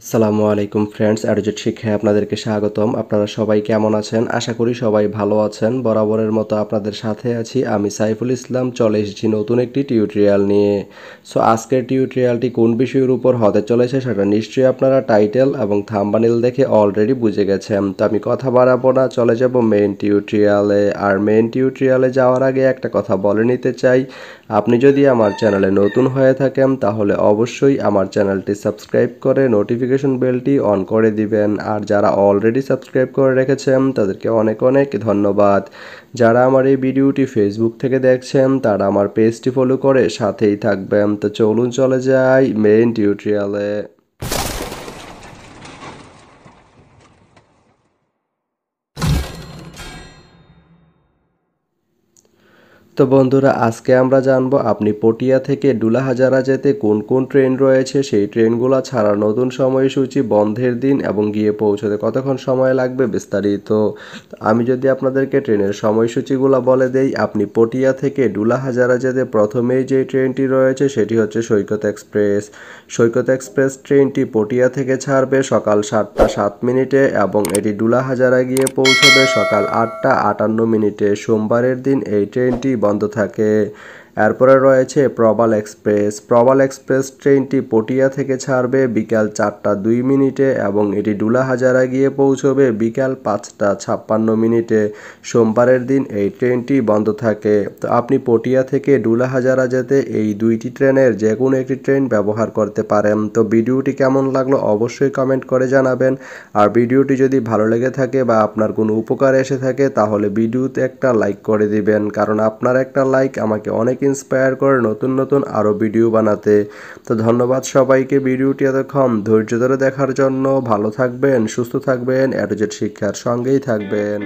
আসসালামু আলাইকুম ফ্রেন্ডস, অ্যাডজেট শিক্ষায় আপনাদেরকে স্বাগতম। আপনারা সবাই কেমন আছেন? আশা করি সবাই ভালো আছেন। বরাবরের মতো আপনাদের সাথে আছি আমি সাইফুল ইসলাম। চলে এসেছি নতুন একটি টিউটোরিয়াল নিয়ে। সো আজকের টিউটোরিয়ালটি কোন বিষয়ের উপর হতে চলেছে সেটা নিশ্চয়ই আপনারা টাইটেল এবং থাম্বনেল দেখে অলরেডি বুঝে গেছেন। তো আমি কথা বাড়াবো না, চলে যাব মেইন টিউটোরিয়ালে। আর মেইন টিউটোরিয়ালে যাওয়ার আগে একটা কথা বলে নিতে চাই, আপনি যদি আমার চ্যানেলে নতুন হয়ে থাকেন তাহলে অবশ্যই আমার চ্যানেলটি সাবস্ক্রাইব করে নোটিফিকেশন বেলটি অন করে দিবেন। আর যারা অলরেডি সাবস্ক্রাইব করে রেখেছেন তাদেরকে অনেক অনেক ধন্যবাদ। যারা আমার এই ভিডিওটি ফেসবুক থেকে দেখছেন তারা আমার পেজটি ফলো করে সাথেই থাকবেন। তো চলুন চলে যাই মেইন টিউটোরিয়ালে। তো বন্ধুরা, আজকে আমরা জানবো আপনি পটিয়া থেকে ডুলাহাজারা যেতে কোন কোন ট্রেন রয়েছে, সেই ট্রেনগুলো ছাড়ার নতুন সময়সূচি, বন্ধের দিন এবং গিয়ে পৌঁছতে কতক্ষণ সময় লাগবে বিস্তারিত। আমি যদি আপনাদেরকে ট্রেনের সময়সূচিগুলো বলে দেই, আপনি পটিয়া থেকে ডুলাহাজারা যেতে প্রথমেই যে ট্রেনটি রয়েছে সেটি হচ্ছে সৈকত এক্সপ্রেস। সৈকত এক্সপ্রেস ট্রেনটি পটিয়া থেকে ছাড়বে সকাল 7টা 7 মিনিটে এবং এটি ডুলাহাজারা গিয়ে পৌঁছবে সকাল 8টা 58 মিনিটে। সোমবারের দিন এই ট্রেনটি বন্ধ থাকে। এরপরে রয়েছে প্রবাল এক্সপ্রেস। প্রবাল এক্সপ্রেস ট্রেনটি পটিয়া থেকে ছাড়বে বিকাল 4টা 2 মিনিটে এবং এটি ডুলাহাজারা গিয়ে পৌঁছবে বিকাল 5টা 56 মিনিটে। সোমবারের দিন এই ট্রেনটি বন্ধ থাকে। তো আপনি পটিয়া থেকে ডুলাহাজারা যেতে এই দুইটি ট্রেনের যে কোনো একটি ট্রেন ব্যবহার করতে পারেন। তো ভিডিওটি কেমন লাগলো অবশ্যই কমেন্ট করে জানাবেন। আর ভিডিওটি যদি ভালো লেগে থাকে বা আপনার কোনো উপকার এসে থাকে তাহলে ভিডিওতে একটা লাইক করে দিবেন, কারণ আপনার একটা লাইক আমাকে অনেক ইন্সপায়ার করে নতুন নতুন আরও ভিডিও বানাতে। তো ধন্যবাদ সবাইকে ভিডিওটি এতক্ষণ ধৈর্য ধরে দেখার জন্য। ভালো থাকবেন, সুস্থ থাকবেন, অ্যাডজেট শিক্ষার সঙ্গেই থাকবেন।